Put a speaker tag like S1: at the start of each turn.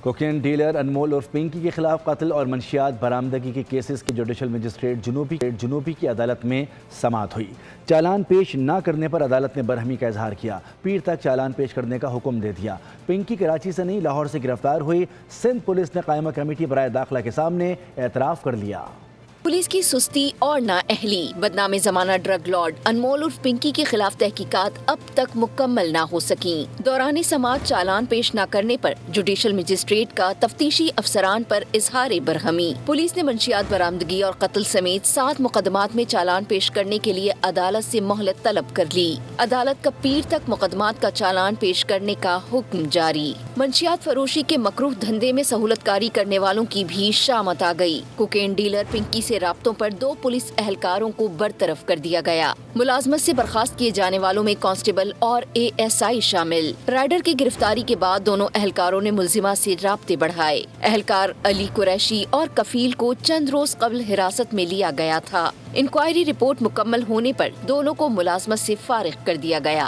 S1: Cocaine dealer انمول عرف پنکی کے خلاف قتل اور منشیات برآمدگی کے کیسز کی جوڈیشل مجسٹریٹ جنوبی کی عدالت میں سماعت ہوئی۔ چالان پیش نہ کرنے پر عدالت نے برہمی کا اظہار کیا، پیر تک چالان پیش کرنے کا حکم دے دیا۔ پنکی کراچی سے نہیں لاہور سے گرفتار ہوئی۔ سندھ پولیس نے قائمہ کمیٹی برائے داخلہ کے سامنے اعتراف کر لیا۔
S2: پولیس کی سستی اور نااہلی، بدنام زمانہ ڈرگ لارڈ انمول عرف پنکی کے خلاف تحقیقات اب تک مکمل نہ ہو سکیں۔ دوران سماعت چالان پیش نہ کرنے پر جوڈیشل مجسٹریٹ کا تفتیشی افسران پر اظہار برہمی۔ پولیس نے منشیات برآمدگی اور قتل سمیت 7 مقدمات میں چالان پیش کرنے کے لیے عدالت سے مہلت طلب کر لی۔ عدالت کا پیر تک مقدمات کا چالان پیش کرنے کا حکم جاری۔ منشیات فروشی کے مکروہ دھندے میں سہولت کاری کرنے والوں کی بھی شامت آ گئی۔ کوکین ڈیلر پنکی سے رابطوں پر 2 پولیس اہلکاروں کو برطرف کر دیا گیا۔ ملازمت سے برخاست کیے جانے والوں میں کانسٹیبل اور ASI شامل۔ رائڈر کی گرفتاری کے بعد دونوں اہلکاروں نے ملزمہ سے رابطے بڑھائے۔ اہلکار علی قریشی اور کفیل کو چند روز قبل حراست میں لیا گیا تھا۔ انکوائری رپورٹ مکمل ہونے پر دونوں کو ملازمت سے فارغ کر دیا گیا۔